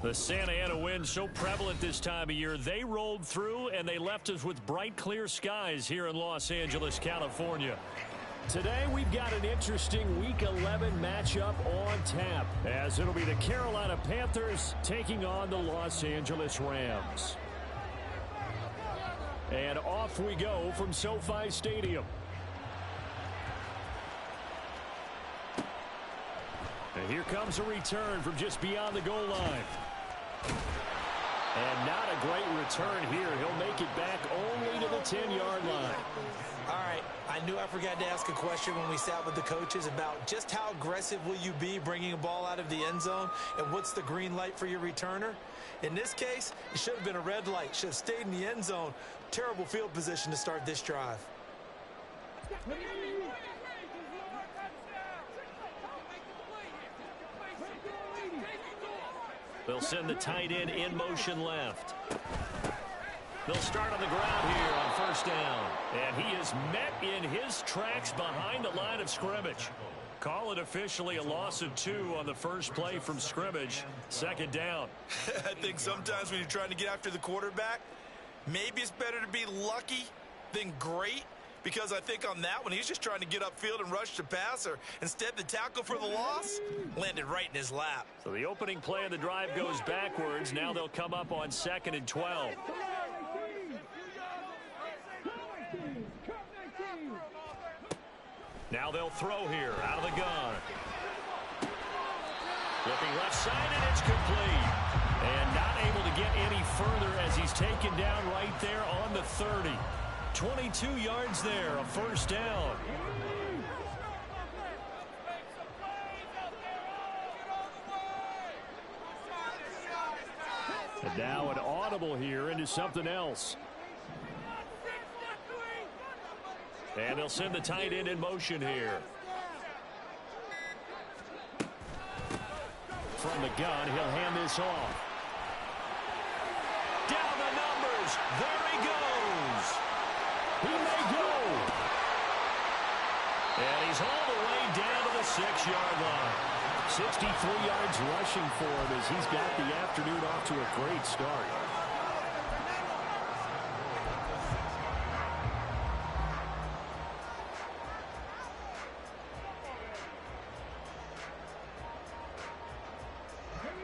The Santa Ana wind so prevalent this time of year. They rolled through and they left us with bright, clear skies here in Los Angeles, California. Today we've got an interesting Week 11 matchup on tap, as it'll be the Carolina Panthers taking on the Los Angeles Rams. And off we go from SoFi Stadium. And here comes a return from just beyond the goal line. And not a great return here. He'll make it back only to the 10-yard line. All right, I knew I forgot to ask a question when we sat with the coaches about just how aggressive will you be bringing a ball out of the end zone, and what's the green light for your returner? In this case, it should have been a red light. Should have stayed in the end zone. Terrible field position to start this drive. They'll send the tight end in motion left. They'll start on the ground here on first down. And he is met in his tracks behind the line of scrimmage. Call it officially a loss of 2 on the first play from scrimmage. Second down. I think sometimes when you're trying to get after the quarterback, maybe it's better to be lucky than great. Because I think on that one, he's just trying to get upfield and rush the passer. Instead, the tackle for the loss landed right in his lap. So the opening play of the drive goes backwards. Now they'll come up on 2nd and 12. Now they'll throw here out of the gun. Looking left side, and it's complete. And not able to get any further as he's taken down right there on the 30. 22 yards there, a first down. And now an audible here into something else. And they'll send the tight end in motion here. From the gun, he'll hand this off. Down the numbers. There he goes. He may go. And he's all the way down to the 6-yard line. 63 yards rushing for him as he's got the afternoon off to a great start.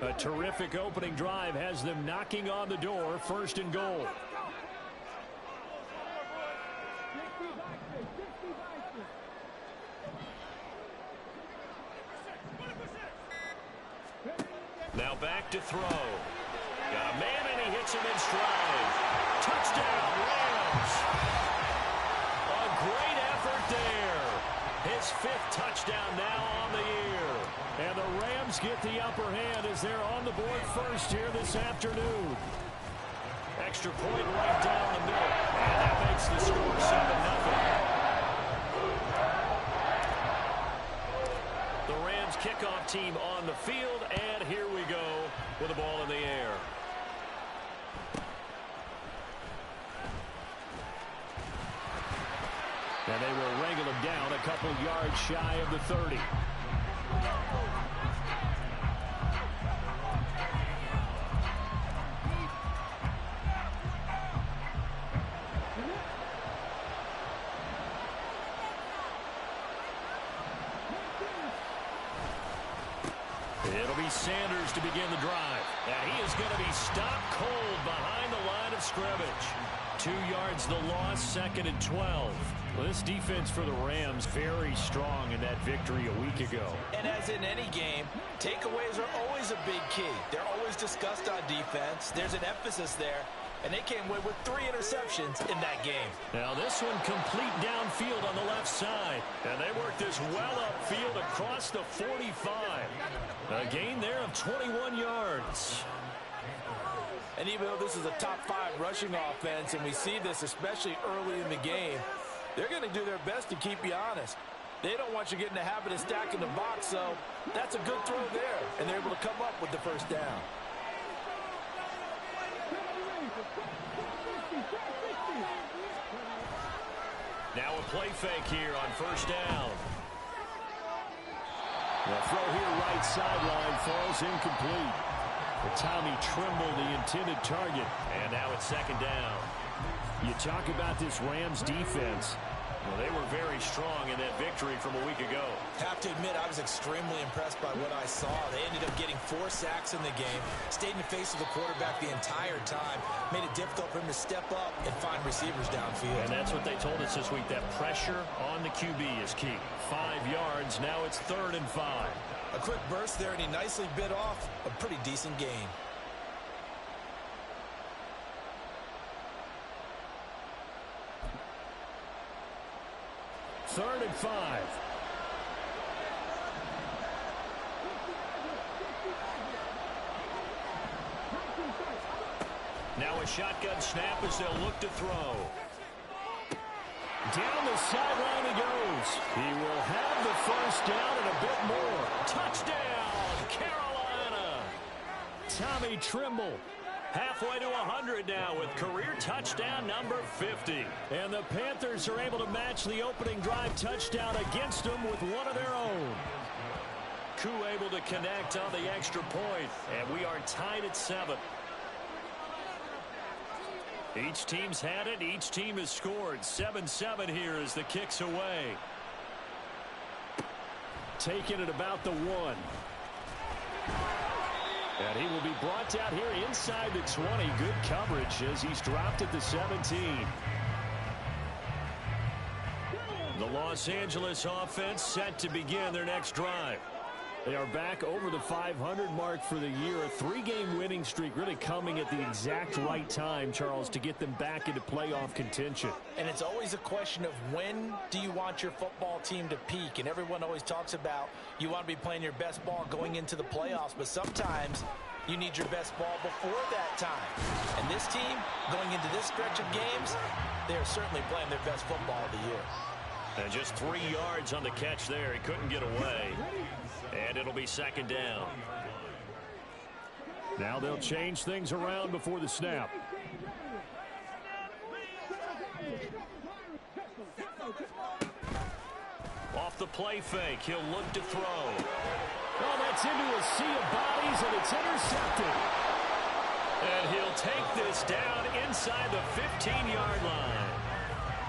A terrific opening drive has them knocking on the door, 1st and goal. Now back to throw. Got a man and he hits him in stride. Touchdown, Rams. A great effort there. His 5th touchdown now on the year. And the Rams get the upper hand as they're on the board first here this afternoon. Extra point right down the middle. And that makes the score 7-0. The Rams kickoff team on the field, and here we go with the ball in the air. And they will wrangle him down a couple yards shy of the 30. It'll be Sanders to begin the drive. And he is going to be stopped cold behind the line of scrimmage. 2 yards the loss, 2nd and 12. Well, this defense for the Rams very strong in that victory a week ago. And as in any game, takeaways are always a big key. They're always discussed on defense. There's an emphasis there. And they came away with 3 interceptions in that game. Now this one complete downfield on the left side. And they work this well upfield across the 45. A gain there of 21 yards. And even though this is a top 5 rushing offense, and we see this especially early in the game, they're going to do their best to keep you honest. They don't want you getting the habit of stacking the box, so that's a good throw there. And they're able to come up with the first down. Now a play fake here on first down. The throw here right sideline falls incomplete. Tommy Trimble, the intended target. And now it's second down. You talk about this Rams defense. Well, they were very strong in that victory from a week ago. Have to admit, I was extremely impressed by what I saw. They ended up getting 4 sacks in the game, stayed in the face of the quarterback the entire time, made it difficult for him to step up and find receivers downfield. And that's what they told us this week, that pressure on the QB is key. 5 yards, now it's 3rd and 5. A quick burst there, and he nicely bit off a pretty decent gain. Third and 5. Now a shotgun snap as they'll look to throw. Down the sideline he goes. He will have the first down and a bit more. Touchdown, Carolina. Tommy Trimble. Halfway to 100 now with career touchdown number 50. And the Panthers are able to match the opening drive touchdown against them with one of their own. Koo able to connect on the extra point. And we are tied at 7. Each team's had it. Each team has scored. 7-7 here as the kick's away. Taking it about the 1. And he will be brought down here inside the 20. Good coverage as he's dropped at the 17. The Los Angeles offense set to begin their next drive. They are back over the 500 mark for the year. A 3-game winning streak really coming at the exact right time, Charles, to get them back into playoff contention. And it's always a question of when do you want your football team to peak? And everyone always talks about you want to be playing your best ball going into the playoffs, but sometimes you need your best ball before that time. And this team, going into this stretch of games, they are certainly playing their best football of the year. And just 3 yards on the catch there. He couldn't get away. And it'll be second down. Now they'll change things around before the snap. Off the play fake, he'll look to throw. Oh, that's into a sea of bodies, and it's intercepted. And he'll take this down inside the 15-yard line.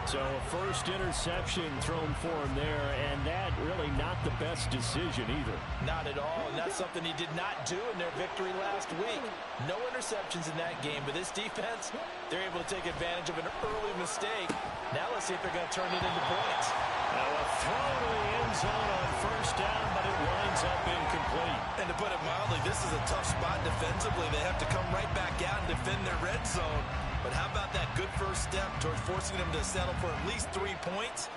So a first interception thrown for him there, and that really not the best decision either. Not at all, and that's something he did not do in their victory last week. No interceptions in that game, but this defense, they're able to take advantage of an early mistake. Now let's see if they're going to turn it into points. Now a throw to the end zone on first down, but it winds up incomplete. And to put it mildly, this is a tough spot defensively. They have to come right back out and defend their red zone. But how about that good first step towards forcing them to settle for at least 3 points?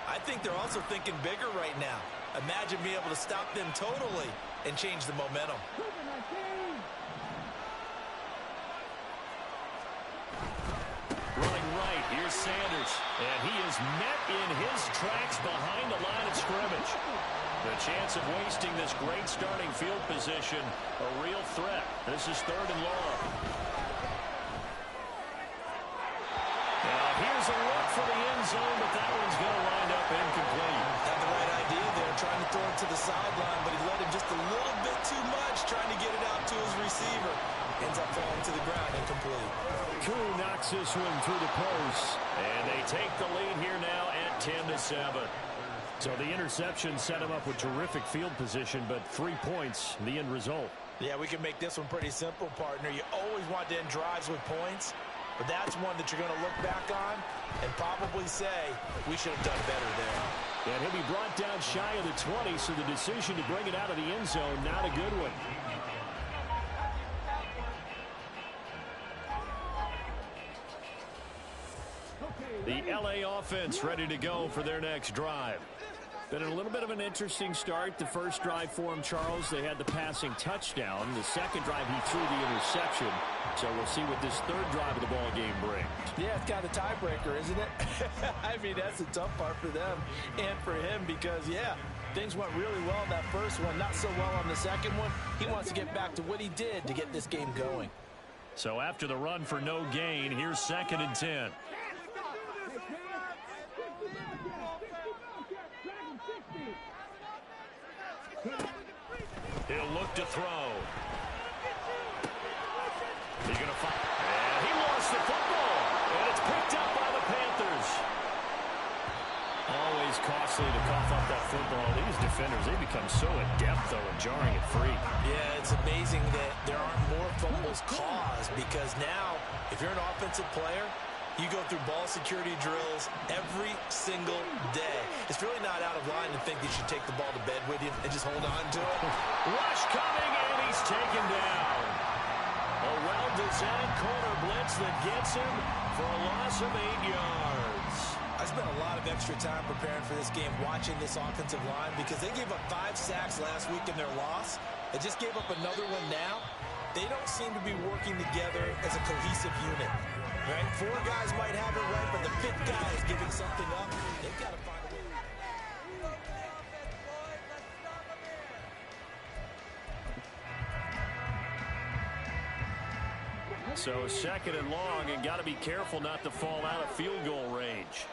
I think they're also thinking bigger right now. Imagine being able to stop them totally and change the momentum. Running right, here's Sanders. And he is met in his tracks behind the line of scrimmage. The chance of wasting this great starting field position, a real threat. This is 3rd and long. Here's a look for the end zone, but that one's going to wind up incomplete. Had the right idea there, trying to throw it to the sideline, but he let him just a little bit too much, trying to get it out to his receiver. Ends up falling to the ground, incomplete. Koo knocks this one through the post, and they take the lead here now at 10-7. So the interception set him up with terrific field position, but 3 points, the end result. Yeah, we can make this one pretty simple, partner. You always want to end drives with points. But that's one that you're going to look back on and probably say, we should have done better there. And he'll be brought down shy of the 20, so the decision to bring it out of the end zone, not a good one. The LA offense ready to go for their next drive. Been a little bit of an interesting start. The first drive for him, Charles, they had the passing touchdown. The second drive, he threw the interception. So we'll see what this third drive of the ball game brings. Yeah, it's kind of a tiebreaker, isn't it? I mean, that's the tough part for them and for him because, yeah, things went really well in that first one, not so well on the second one. He wants to get back to what he did to get this game going. So after the run for no gain, here's 2nd and 10. He'll look to throw. the football, and it's picked up by the Panthers. Always costly to cough up that football. These defenders, they become so adept, though, at jarring it free. Yeah, it's amazing that there aren't more fumbles caused, because now, if you're an offensive player, you go through ball security drills every single day. It's really not out of line to think you should take the ball to bed with you and just hold on to it. Rush coming, and he's taken down. A well-designed corner blitz that gets him for a loss of 8 yards. I spent a lot of extra time preparing for this game watching this offensive line because they gave up 5 sacks last week in their loss. They just gave up another one now. They don't seem to be working together as a cohesive unit. Right? 4 guys might have it right, but the 5th guy is giving something up. They've got to find a way. So second and long, and got to be careful not to fall out of field goal range.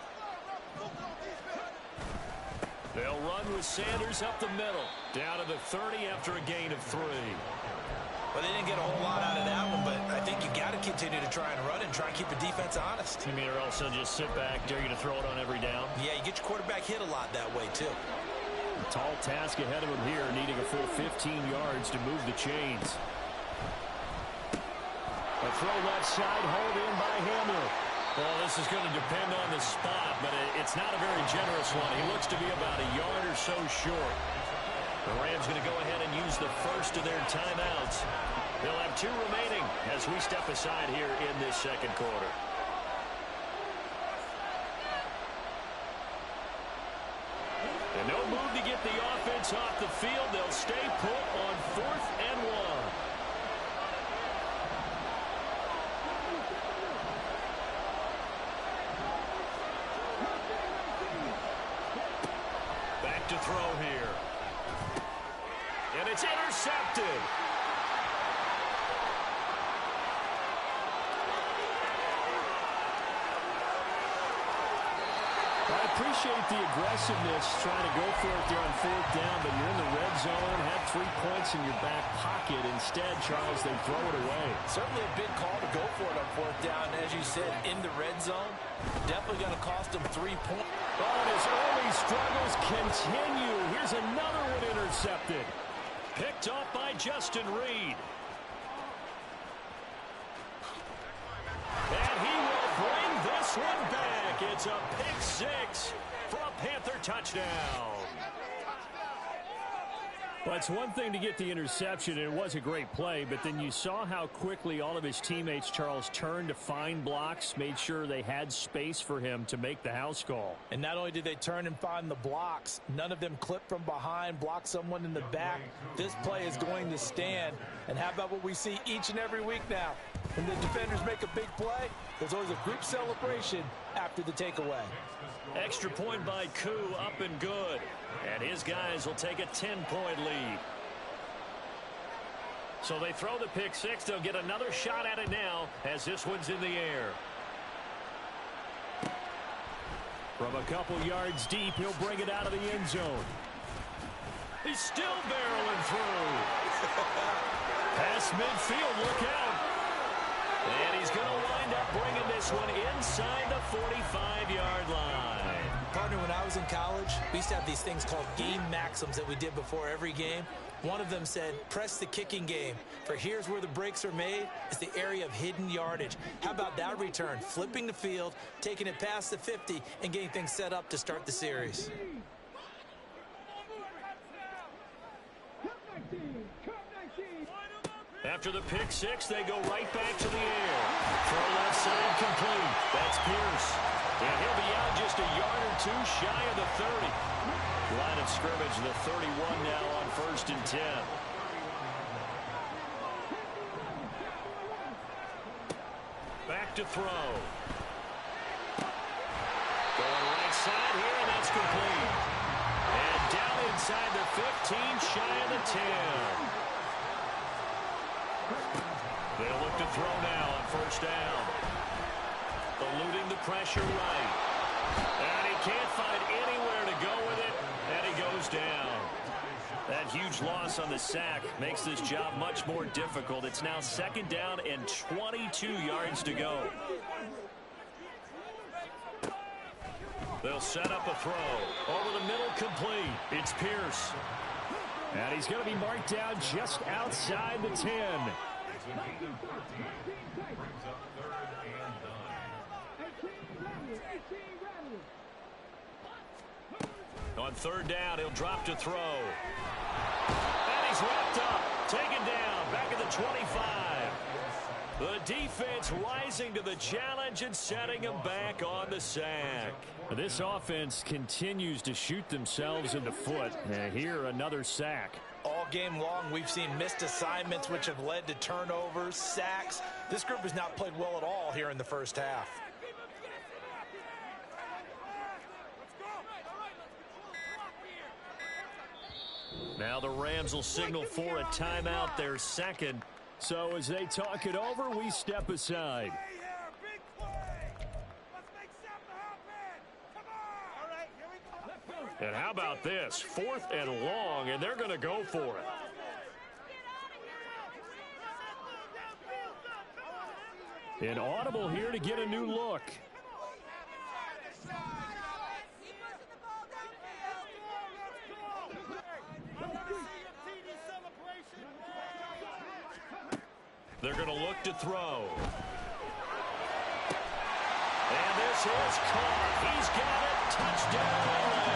They'll run with Sanders up the middle. Down to the 30 after a gain of 3. Well, they didn't get a whole lot out of that one, but I think you got to continue to try and run and try and keep the defense honest. You mean, or else they'll just sit back, dare you to throw it on every down? Yeah, you get your quarterback hit a lot that way, too. A tall task ahead of him here, needing a full 15 yards to move the chains. A throw left side, hauled in by Hamler. Well, this is going to depend on the spot, but it's not a very generous one. He looks to be about a yard or so short. The Rams going to go ahead and use the first of their timeouts. They'll have 2 remaining as we step aside here in this second quarter. And no move to get the offense off the field. They'll stay put on 4th and 1. Back to throw here. And it's intercepted. I appreciate the aggressiveness, trying to go for it there on 4th down, but you're in the red zone, have 3 points in your back pocket. Instead, Charles, they throw it away. Certainly a big call to go for it on 4th down. As you said, in the red zone, definitely going to cost them 3 points. Oh, and his early struggles continue. Here's another one intercepted. Picked off by Justin Reed. And he will bring this one back. It's a pick 6 for a Panther touchdown. Well, it's one thing to get the interception, and it was a great play, but then you saw how quickly all of his teammates, Charles, turned to find blocks, made sure they had space for him to make the house call. And not only did they turn and find the blocks, none of them clipped from behind, blocked someone in the back. This play is going to stand. And how about what we see each and every week now? When the defenders make a big play, there's always a group celebration after the takeaway. Extra point by Koo, up and good. And his guys will take a 10-point lead. So they throw the pick 6. They'll get another shot at it now as this one's in the air. From a couple yards deep, he'll bring it out of the end zone. He's still barreling through. Past midfield, look out. And he's going to wind up bringing this one inside the 45-yard line. Partner, when I was in college, we used to have these things called game maxims that we did before every game. One of them said, press the kicking game. For here's where the breaks are made. It's the area of hidden yardage. How about that return? Flipping the field, taking it past the 50, and getting things set up to start the series. After the pick 6, they go right back to the air. Throw left side complete. That's Pierce. And he'll be out just a yard or 2 shy of the 30. Line of scrimmage, the 31 now on 1st and 10. Back to throw. Going right side here, and that's complete. And down inside the 15, shy of the 10. They'll look to throw now on 1st down. Eluding the pressure right. And he can't find anywhere to go with it, and he goes down. That huge loss on the sack makes this job much more difficult. It's now 2nd down and 22 yards to go. They'll set up a throw. Over the middle, complete. It's Pierce. And he's going to be marked down just outside the 10. On 3rd down, he'll drop to throw. And he's wrapped up. Taken down. Back at the 25. The defense rising to the challenge and setting him back on the sack. This offense continues to shoot themselves in the foot. And here, another sack. All game long, we've seen missed assignments, which have led to turnovers, sacks. This group has not played well at all here in the first half. Now the Rams will signal for a timeout, their second. So as they talk it over, we step aside. And how about this? 4th and long, and they're going to go for it. An audible here to get a new look. They're going to look to throw. And this is caught. He's got it. Touchdown, LA.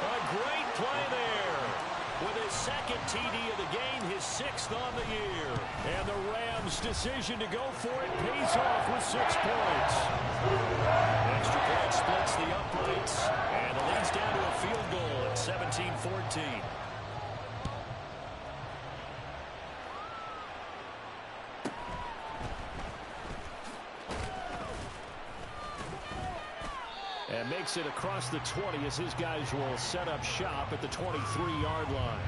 A great play there. With his 2nd TD of the game, his 6th on the year. And the Rams' decision to go for it pays off with 6 points. Extra point splits the uprights. And the lead's down to a field goal at 17-14. And makes it across the 20 as his guys will set up shop at the 23-yard line.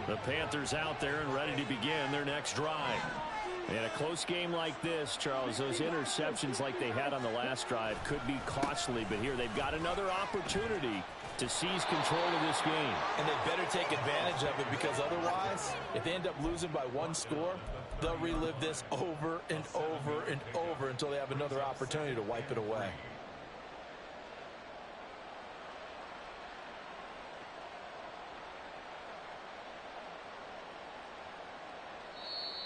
The Panthers out there and ready to begin their next drive. In a close game like this, Charles, those interceptions like they had on the last drive could be costly. But here they've got another opportunity to seize control of this game. And they better take advantage of it, because otherwise, if they end up losing by 1 score, they'll relive this over and over and over until they have another opportunity to wipe it away.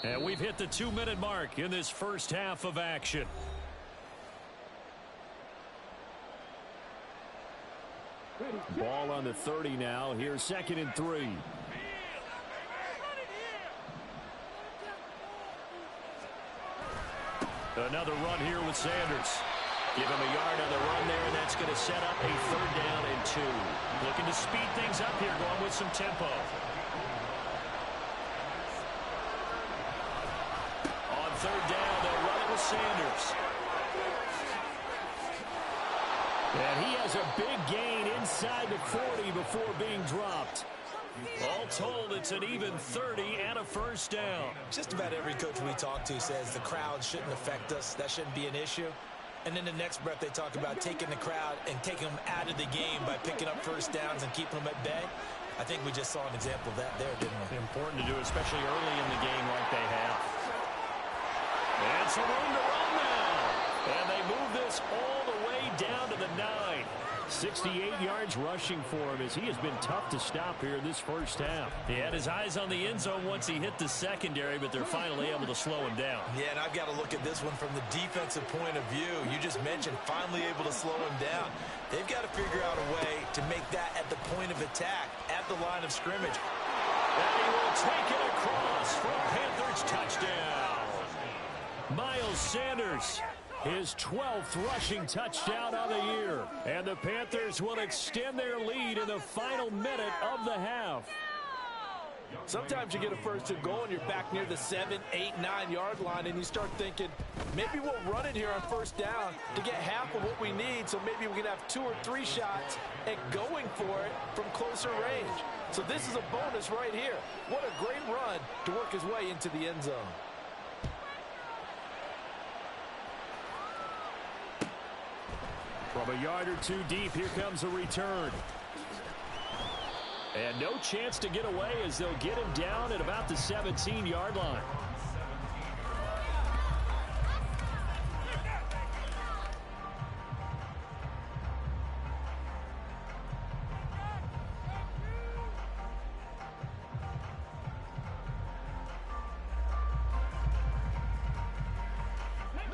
And we've hit the 2-minute mark in this first half of action. Ball on the 30 now. Here's 2nd and 3. Another run here with Sanders. Give him a yard on the run there, and that's going to set up a 3rd down and 2. Looking to speed things up here, going with some tempo. On 3rd down, they'll run it with Sanders. And he has a big gain inside the 40 before being dropped. All told, it's an even 30 and a 1st down. Just about every coach we talk to says the crowd shouldn't affect us. That shouldn't be an issue. And then the next breath they talk about taking the crowd and taking them out of the game by picking up 1st downs and keeping them at bay. I think we just saw an example of that there, didn't we? Important to do, especially early in the game like they have. And some room to run now. And they move this all the way down to the 9. 68 yards rushing for him as he has been tough to stop here this first half. He had his eyes on the end zone once he hit the secondary, but they're finally able to slow him down. Yeah, and I've got to look at this one from the defensive point of view. You just mentioned finally able to slow him down. They've got to figure out a way to make that at the point of attack, at the line of scrimmage. And he will take it across for a Panthers touchdown. Miles Sanders, his 12th rushing touchdown of the year. And the Panthers will extend their lead in the final minute of the half. Sometimes you get a 1st and goal and you're back near the 7, 8, 9-yard line, and you start thinking, maybe we'll run it here on 1st down to get half of what we need, so maybe we can have 2 or 3 shots at going for it from closer range. So this is a bonus right here. What a great run to work his way into the end zone. From a yard or two deep, here comes a return. And no chance to get away as they'll get him down at about the 17-yard line.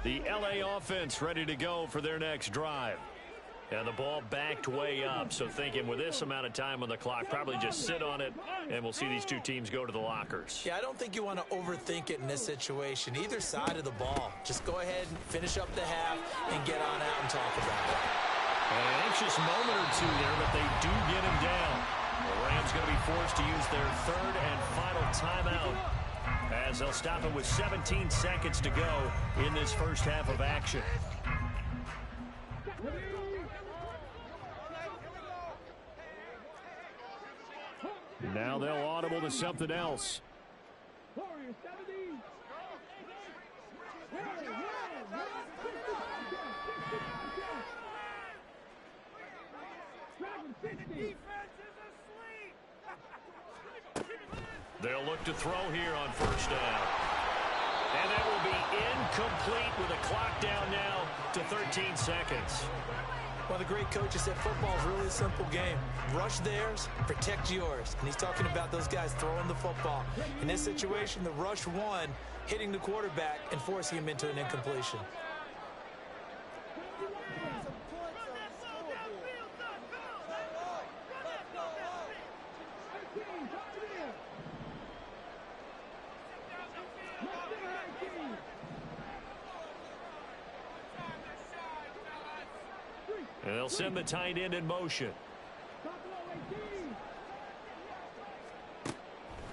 The LA offense ready to go for their next drive. And the ball backed way up, so thinking with this amount of time on the clock, probably just sit on it, and we'll see these two teams go to the lockers. Yeah, I don't think you want to overthink it in this situation. Either side of the ball. Just go ahead and finish up the half and get on out and talk about it. An anxious moment or two there, but they do get him down. The Rams going to be forced to use their third and final timeout as they'll stop it with 17 seconds to go in this first half of action. Now they'll audible to something else. They'll look to throw here on first down. And that will be incomplete with a clock down now to 13 seconds. Well, the great coaches said football is really a simple game. Rush theirs, protect yours. And he's talking about those guys throwing the football. In this situation, the rush won, hitting the quarterback and forcing him into an incompletion. And they'll send the tight end in motion.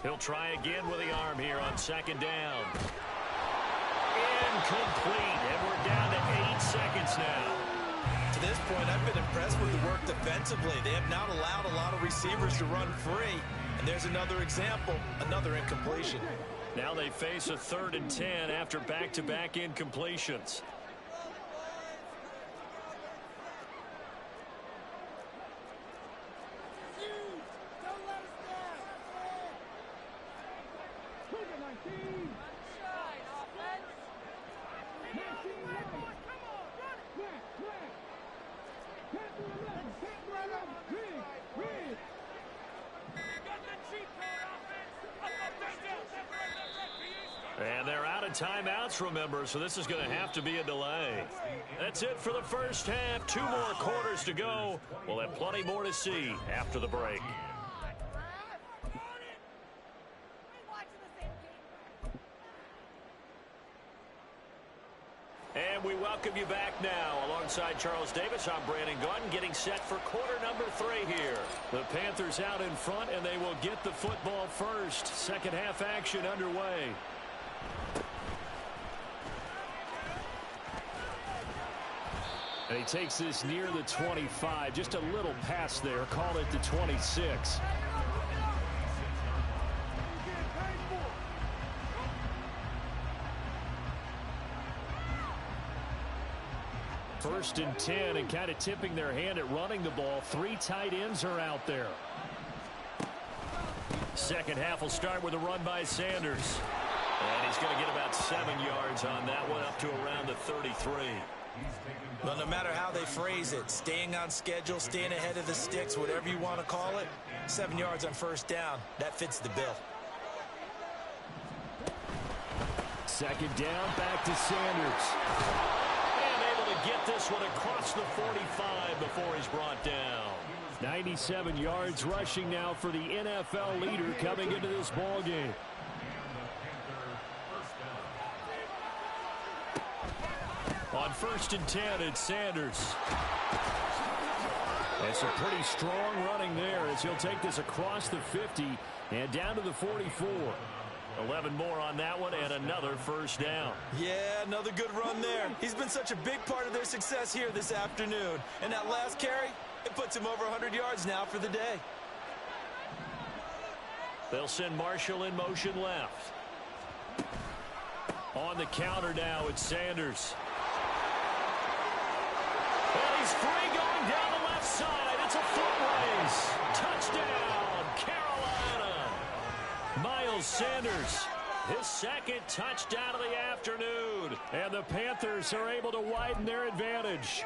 He'll try again with the arm here on second down. Incomplete, and we're down to 8 seconds now. To this point, I've been impressed with the work defensively. They have not allowed a lot of receivers to run free. And there's another example, another incompletion. Now they face a 3rd and 10 after back-to-back incompletions. And they're out of timeouts, remember, so this is going to have to be a delay. That's it for the first half. 2 more quarters to go. We'll have plenty more to see after the break. And we welcome you back now. Alongside Charles Davis, I'm Brandon Gunn, getting set for quarter number 3 here. The Panthers out in front, and they will get the football first. Second half action underway. And he takes this near the 25. Just a little pass there. Call it the 26. First and 10, and kind of tipping their hand at running the ball. 3 tight ends are out there. Second half will start with a run by Sanders. And he's going to get about 7 yards on that one, up to around the 33. Well, no matter how they phrase it, staying on schedule, staying ahead of the sticks, whatever you want to call it, 7 yards on first down, that fits the bill. Second down, back to Sanders. And able to get this one across the 45 before he's brought down. 97 yards rushing now for the NFL leader coming into this ball game. On first and 10, it's Sanders. And some pretty strong running there as he'll take this across the 50 and down to the 44. 11 more on that one and another first down. Yeah, another good run there. He's been such a big part of their success here this afternoon. And that last carry, it puts him over 100 yards now for the day. They'll send Marshall in motion left. On the counter now, it's Sanders. And He's free going down the left side. It's a foot race. Touchdown, Carolina. Miles Sanders, his second touchdown of the afternoon. And the Panthers are able to widen their advantage.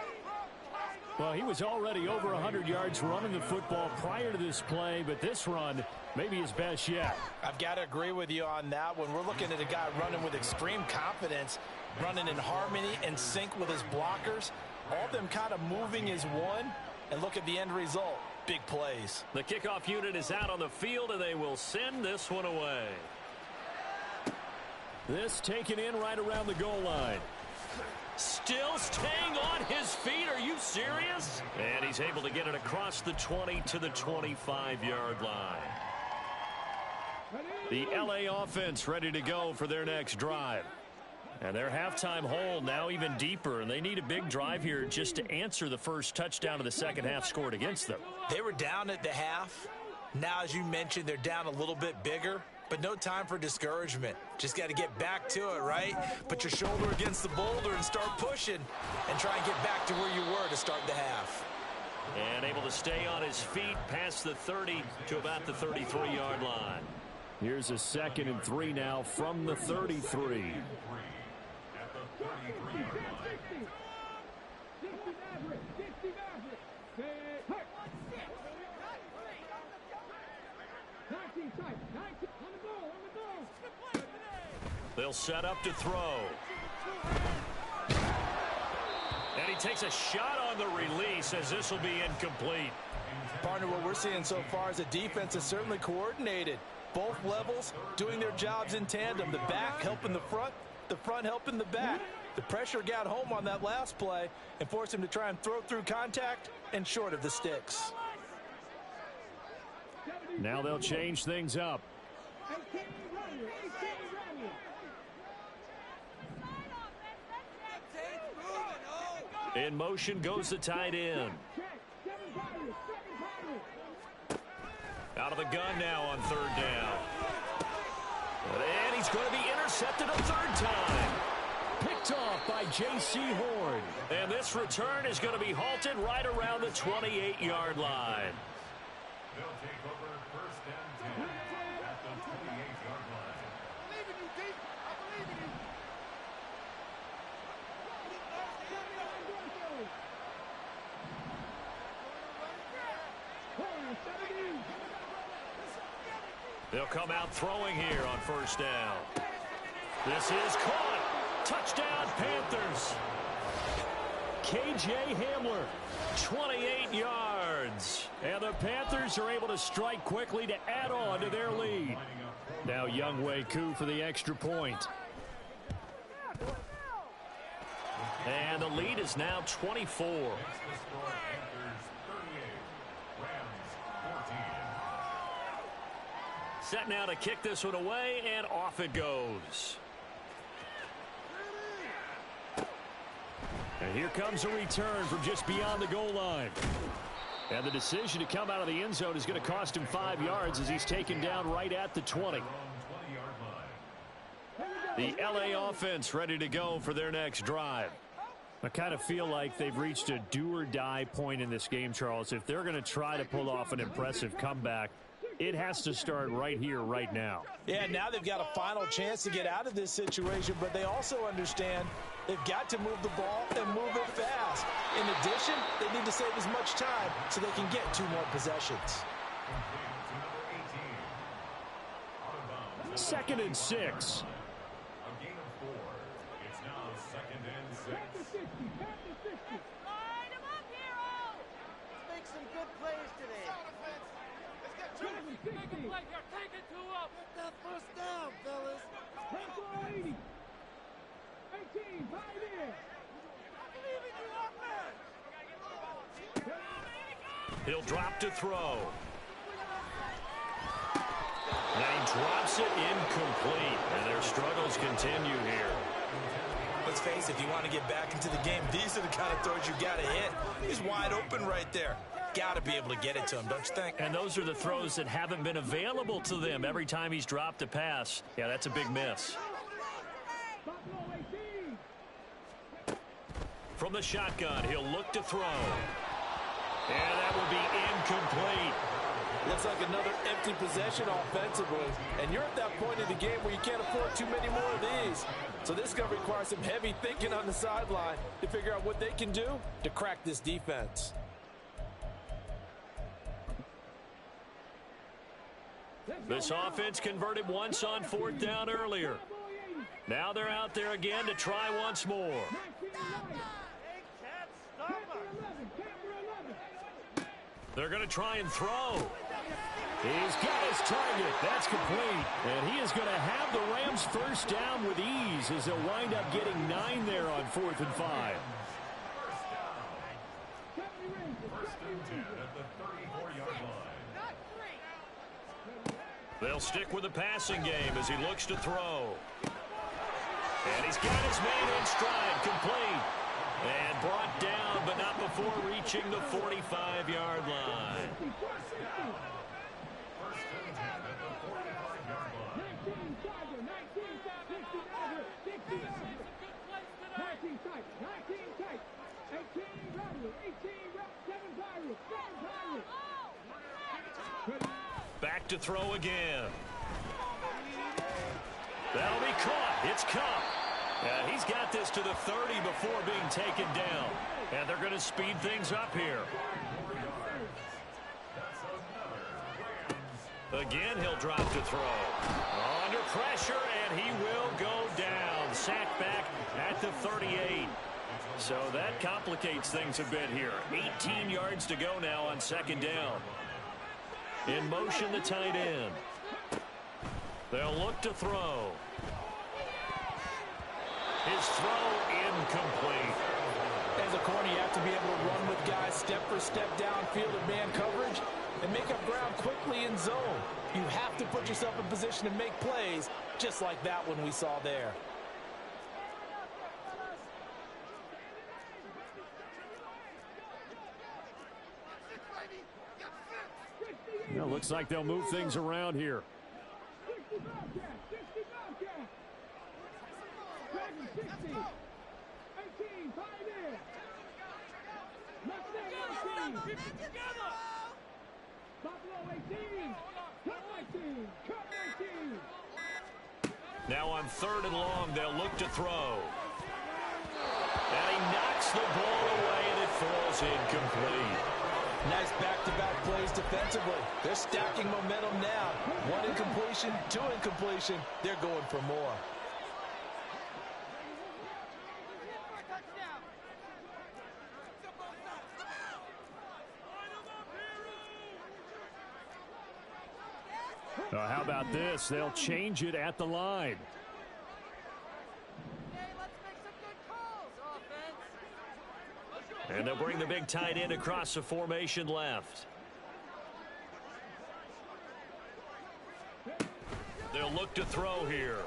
Well, he was already over 100 yards running the football prior to this play, but this run may be his best yet. I've got to agree with you on that one. We're looking at a guy running with extreme confidence, running in harmony and sync with his blockers. All of them kind of moving as one, and look at the end result. Big plays. The kickoff unit is out on the field, and they will send this one away. This taken in right around the goal line. Still staying on his feet. Are you serious? And he's able to get it across the 20 to the 25-yard line. The LA offense ready to go for their next drive. And their halftime hole now even deeper, and they need a big drive here just to answer the first touchdown of the second half scored against them. They were down at the half. Now, as you mentioned, they're down a little bit bigger, but no time for discouragement. Just got to get back to it, right? Put your shoulder against the boulder and start pushing and try and get back to where you were to start the half. And able to stay on his feet past the 30 to about the 33-yard line. Here's a 2nd and 3 now from the 33. They'll set up to throw. And he takes a shot on the release as this will be incomplete. Partner, what we're seeing so far is the defense is certainly coordinated. Both levels doing their jobs in tandem. The back helping the front helping the back. The pressure got home on that last play and forced him to try and throw through contact and short of the sticks. Now they'll change things up. In motion goes the tight end. Out of the gun now on third down. And he's going to be intercepted a third time. Picked off by J.C. Horn. And this return is going to be halted right around the 28-yard line. They'll take over first and 10 at the 28-yard line. I believe in you, Deke. I believe in you. They'll come out throwing here on first down. This is caught. Touchdown, Panthers. K.J. Hamler. 28 yards. And the Panthers are able to strike quickly to add on to their lead. Now Younghoe Koo for the extra point. And the lead is now 24. Set now to kick this one away, and off it goes. And here comes a return from just beyond the goal line. And the decision to come out of the end zone is going to cost him 5 yards as he's taken down right at the 20. The LA offense ready to go for their next drive. I kind of feel like they've reached a do-or-die point in this game, Charles. If they're going to try to pull off an impressive comeback, it has to start right here, right now. Yeah, now they've got a final chance to get out of this situation, but they also understand they've got to move the ball and move it fast. In addition, they need to save as much time so they can get 2 more possessions. 2nd and 6. A gain of 4. It's now 2nd and 6. Line him up, hero! Let's make some good plays today. Make a play here. Take it to him. Get that first down, fellas. 80. 18, right in. I believe in you, offense. He'll drop to throw. And he drops it incomplete. And their struggles continue here. Let's face it, if you want to get back into the game, these are the kind of throws you got to hit. He's wide open right there. Got to be able to get it to him, don't you think? And those are the throws that haven't been available to them every time he's dropped a pass. Yeah, that's a big miss. from the shotgun. He'll look to throw. And that will be incomplete. Looks like another empty possession offensively. And you're at that point in the game where you can't afford too many more of these. So this is going to require some heavy thinking on the sideline to figure out what they can do to crack this defense. This offense converted once on 4th down earlier. Now they're out there again to try once more. They're going to try and throw. He's got his target. That's complete. And he is going to have the Rams first down with ease as they'll wind up getting 9 there on 4th and 5. First and 10 at the 34-yard line. They'll stick with the passing game as he looks to throw. And he's got his man in stride, complete. And brought down, but not before reaching the 45-yard line. First and 10 at the 45-yard line. 18 Back to throw again. That'll be caught. It's Cup. And he's got this to the 30 before being taken down. And they're going to speed things up here. Again, he'll drop to throw. Under pressure, and he will go down. Sacked back at the 38. So that complicates things a bit here. 18 yards to go now on 2nd down. In motion, the tight end. They'll look to throw. His throw incomplete. As a corner, you have to be able to run with guys step for step downfield in man coverage and make up ground quickly in zone. You have to put yourself in position to make plays, just like that one we saw there. Well, looks like they'll move things around here. 18. Now on 3rd and long, they'll look to throw. And he knocks the ball away, and it falls incomplete. Nice back-to-back plays defensively. They're stacking momentum now. 1 incompletion, 2 incompletion. They're going for more. How about this? They'll change it at the line. And they'll bring the big tight end across the formation left. They'll look to throw here.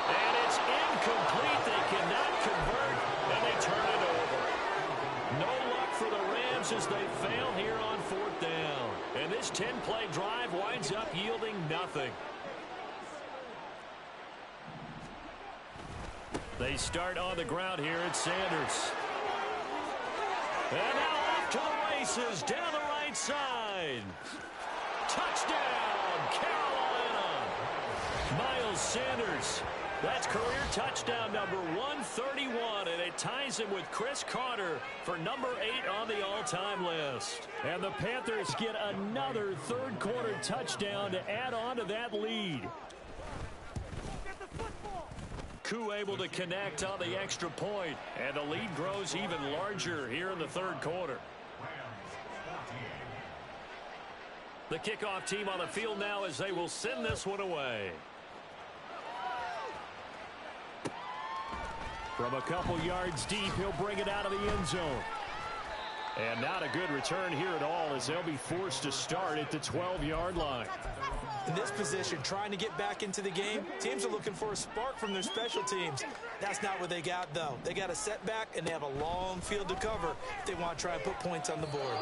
And it's incomplete. They cannot convert, and they turn it over. No luck for the Rams as they fail here on 4th down. And this 10-play drive winds up yielding nothing. They start on the ground here at Sanders. And now off to the races down the right side. Touchdown, Carolina. Miles Sanders. That's career touchdown number 131, and it ties him with Chris Carter for number 8 on the all-time list. And the Panthers get another third-quarter touchdown to add on to that lead. Koo able to connect on the extra point, and the lead grows even larger here in the 3rd quarter. The kickoff team on the field now as they will send this one away. From a couple yards deep, he'll bring it out of the end zone. And not a good return here at all as they'll be forced to start at the 12-yard line. In this position, trying to get back into the game, teams are looking for a spark from their special teams. That's not what they got, though. They got a setback, and they have a long field to cover if they want to try and put points on the board.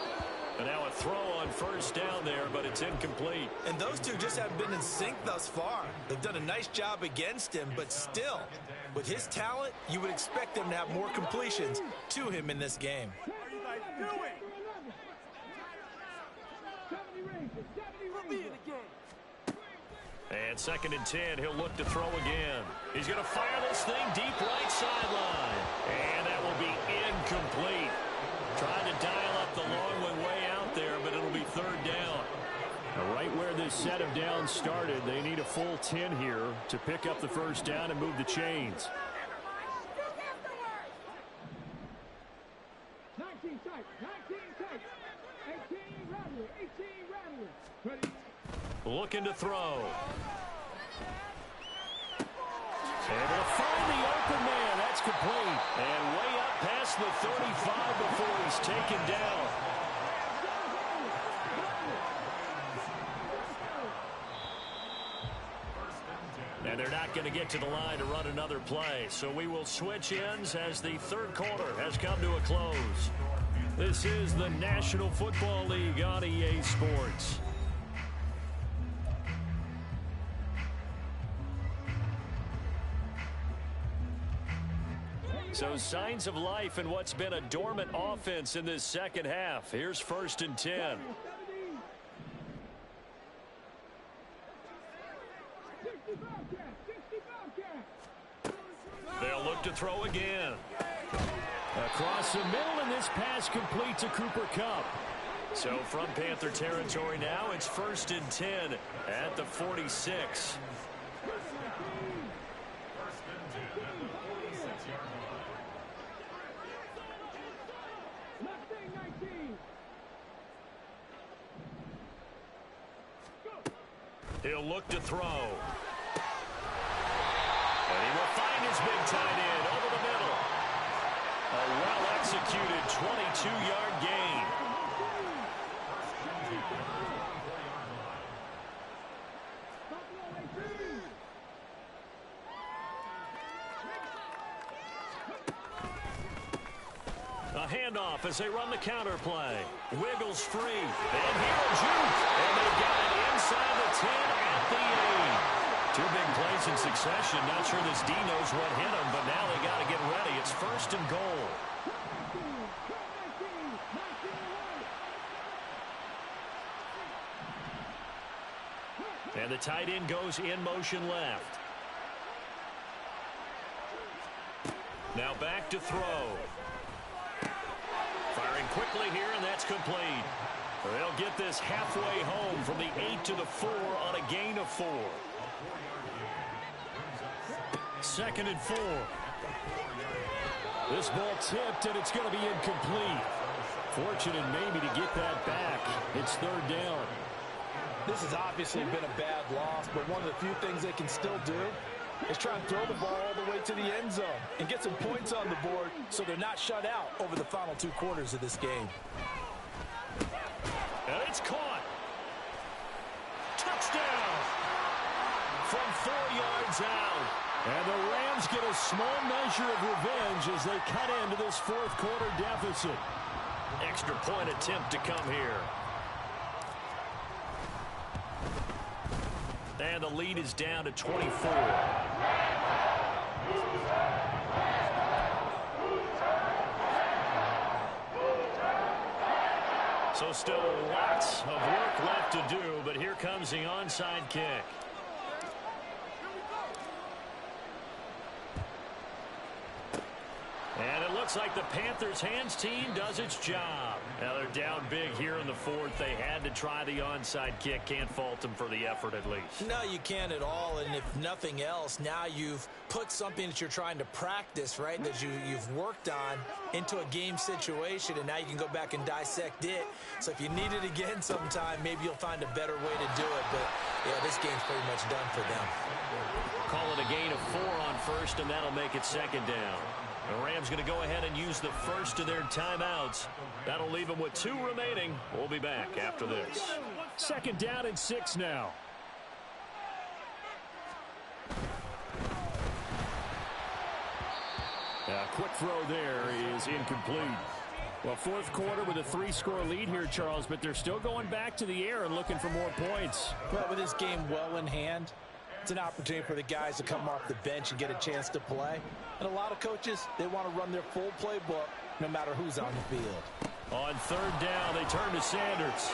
And now a throw on 1st down there, but it's incomplete. And those two just haven't been in sync thus far. They've done a nice job against him, but still, With his talent, you would expect them to have more completions to him in this game. What are you guys doing? We'll be in the game. And 2nd and 10, he'll look to throw again. He's going to fire this thing deep right sideline. And that will be incomplete. Trying to dial up the long one way out there, but it'll be 3rd down. Now, right where this set of downs started, they need a full 10 here to pick up the 1st down and move the chains. 19 tight, 19 tight, 18 Rattler, 18 Rattler. Ready? Looking to throw. Able to find the open man. That's complete. And way up past the 35 before he's taken down. And they're not going to get to the line to run another play. So we will switch ends as the 3rd quarter has come to a close. This is the National Football League on EA Sports. So signs of life in what's been a dormant offense in this 2nd half. Here's 1st and 10. They'll look to throw again. Across the middle, and this pass complete to Cooper Kupp. So from Panther territory now, it's 1st and 10 at the 46. He'll look to throw. And he will find his big tight end over the middle. A well-executed 22-yard gain. A handoff as they run the counter play. Wiggles free. And here a juke. And they got it inside the 10 at the 8. 2 big plays in succession. Not sure this D knows what hit him, but now they got to get ready. It's 1st and goal. And the tight end goes in motion left. Now back to throw. Firing quickly here, and that's complete. They'll get this halfway home from the 8 to the 4 on a gain of 4. 2nd and 4. This ball tipped, and it's going to be incomplete. Fortunate maybe to get that back. It's 3rd down. This has obviously been a bad loss, but one of the few things they can still do is try and throw the ball all the way to the end zone and get some points on the board so they're not shut out over the final 2 quarters of this game. And it's caught. Touchdown from 4 yards out. And the Rams get a small measure of revenge as they cut into this 4th quarter deficit. Extra point attempt to come here. And the lead is down to 24. So still lots of work left to do, but here comes the onside kick. And it looks like the Panthers' hands team does its job. Now they're down big here in the 4th. They had to try the onside kick. Can't fault them for the effort at least. No, you can't at all. And if nothing else, now you've put something that you're trying to practice, right, that you've worked on into a game situation, and now you can go back and dissect it. So if you need it again sometime, maybe you'll find a better way to do it. But, yeah, this game's pretty much done for them. Call it a gain of 4 on 1st, and that'll make it 2nd down. The Rams going to go ahead and use the first of their timeouts. That'll leave them with 2 remaining. We'll be back after this. 2nd down and 6 now. A quick throw there is incomplete. Well, 4th quarter with a 3-score lead here, Charles, but they're still going back to the air and looking for more points. Well, with this game well in hand, It's an opportunity for the guys to come off the bench and get a chance to play. And a lot of coaches, they want to run their full playbook no matter who's on the field. On third down, they turn to Sanders.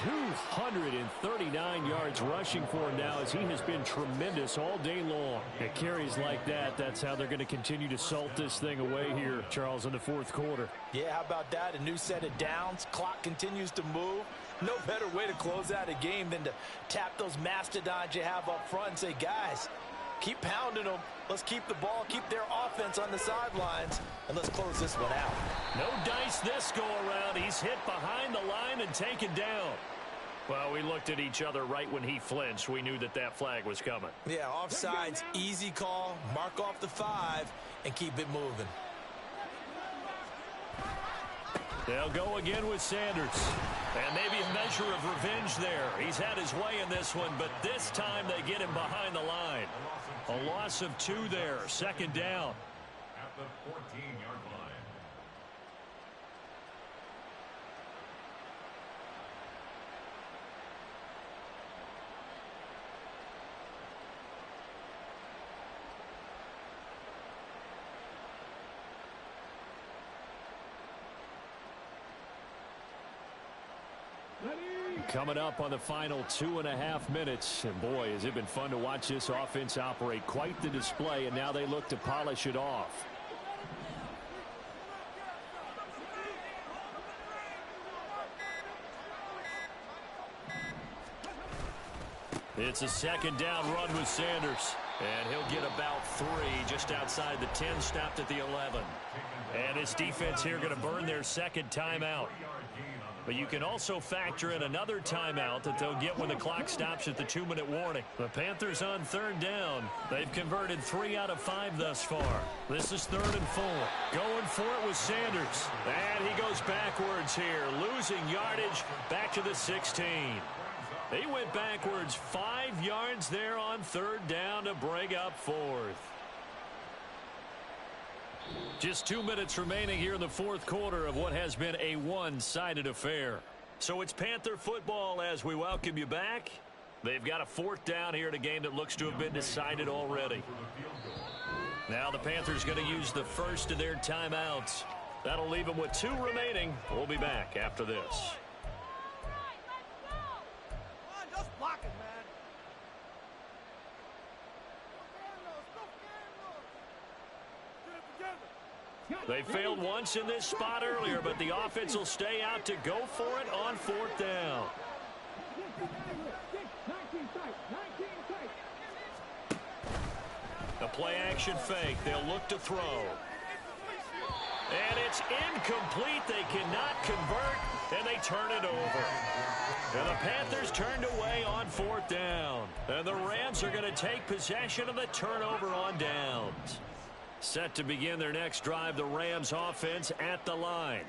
239 yards rushing for him now as he has been tremendous all day long. At carries like that, that's how they're going to continue to salt this thing away here, Charles, in the fourth quarter. Yeah, how about that? A new set of downs. Clock continues to move. No better way to close out a game than to tap those mastodons you have up front and say, guys, keep pounding them. Let's keep the ball, keep their offense on the sidelines, and let's close this one out. No dice this go-around. He's hit behind the line and taken down. Well, we looked at each other right when he flinched. We knew that that flag was coming. Yeah, offsides, easy call. Mark off the 5 and keep it moving. They'll go again with Sanders. And maybe a measure of revenge there. He's had his way in this one, but this time they get him behind the line. A loss of 2 there. Second down. At the 14-yard line. Coming up on the final 2.5 minutes. And boy, has it been fun to watch this offense operate. Quite the display, and now they look to polish it off. It's a second down run with Sanders. And he'll get about 3 just outside the 10, stopped at the 11. And this defense here going to burn their second timeout. But you can also factor in another timeout that they'll get when the clock stops at the 2-minute warning. The Panthers on third down. They've converted 3 out of 5 thus far. This is 3rd and 4. Going for it with Sanders. And he goes backwards here, losing yardage back to the 16. He went backwards 5 yards there on third down to bring up 4th. Just 2 minutes remaining here in the fourth quarter of what has been a one-sided affair. So it's Panther football as we welcome you back. They've got a 4th down here in a game that looks to have been decided already. Now the Panthers going to use the first of their timeouts. That'll leave them with 2 remaining. We'll be back after this. Just block it, man. They failed once in this spot earlier, but the offense will stay out to go for it on 4th down. The play-action fake. They'll look to throw. And it's incomplete. They cannot convert, and they turn it over. And the Panthers turned away on 4th down. And the Rams are going to take possession of the turnover on downs. Set to begin their next drive, the Rams offense at the line.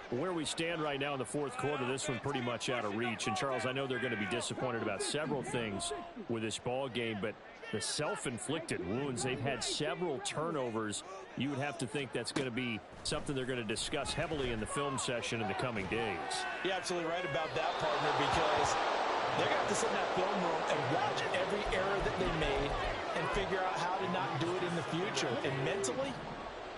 Where we stand right now in the fourth quarter, this one pretty much out of reach. And, Charles, I know they're going to be disappointed about several things with this ball game, but the self-inflicted wounds, they've had several turnovers. You would have to think that's going to be something they're going to discuss heavily in the film session in the coming days. You're absolutely right about that, partner, because they're going to have to sit in that film room and watch every error that they made and figure out how to not do it in the future. And mentally,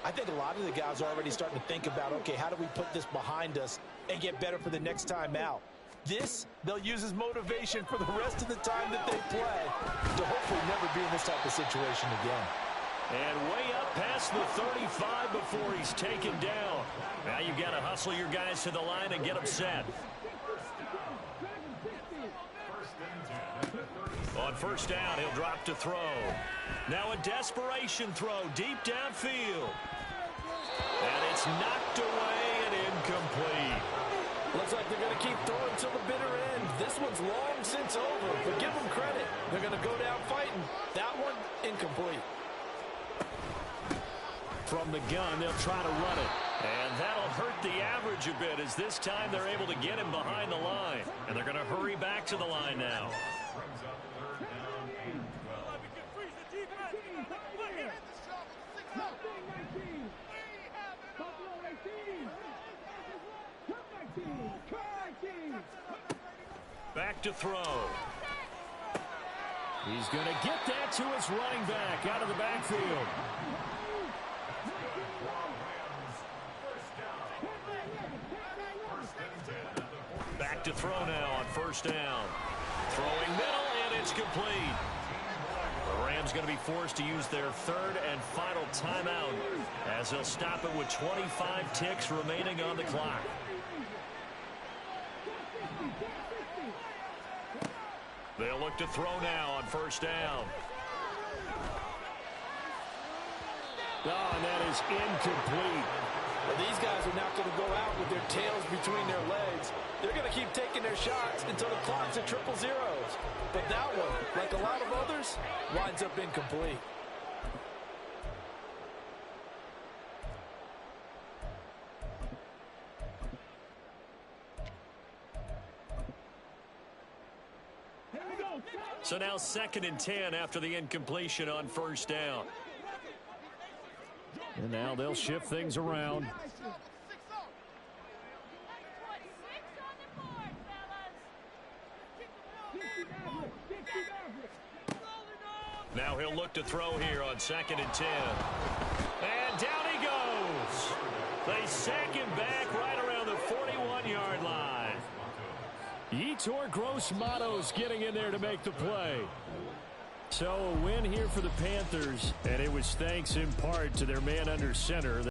I think a lot of the guys are already starting to think about, okay, how do we put this behind us and get better for the next time out? This, they'll use as motivation for the rest of the time that they play to hopefully never be in this type of situation again. And way up past the 35 before he's taken down. Now you've got to hustle your guys to the line and get them set. On first down, he'll drop to throw. Now a desperation throw deep downfield. And it's knocked away and incomplete. Looks like they're going to keep throwing till the bitter end. This one's long since over, but give them credit. They're going to go down fighting. That one, incomplete. From the gun, they'll try to run it. And that'll hurt the average a bit as this time they're able to get him behind the line. And they're going to hurry back to the line now. Back to throw. He's going to get that to his running back out of the backfield. Back to throw now on first down. Throwing middle, and it's complete. The Rams going to be forced to use their third and final timeout as they'll stop it with 25 ticks remaining on the clock. They'll look to throw now on first down. Oh, and that is incomplete. Well, these guys are not going to go out with their tails between their legs. They're going to keep taking their shots until the clock's at triple zeros. But that one, like a lot of others, winds up incomplete. So now 2nd and 10 after the incompletion on first down. And now they'll shift things around. Now he'll look to throw here on 2nd and 10. And down he goes. They sack him back right around the 41-yard line. Yetur Gross-Matos getting in there to make the play. So a win here for the Panthers, and it was thanks in part to their man under center.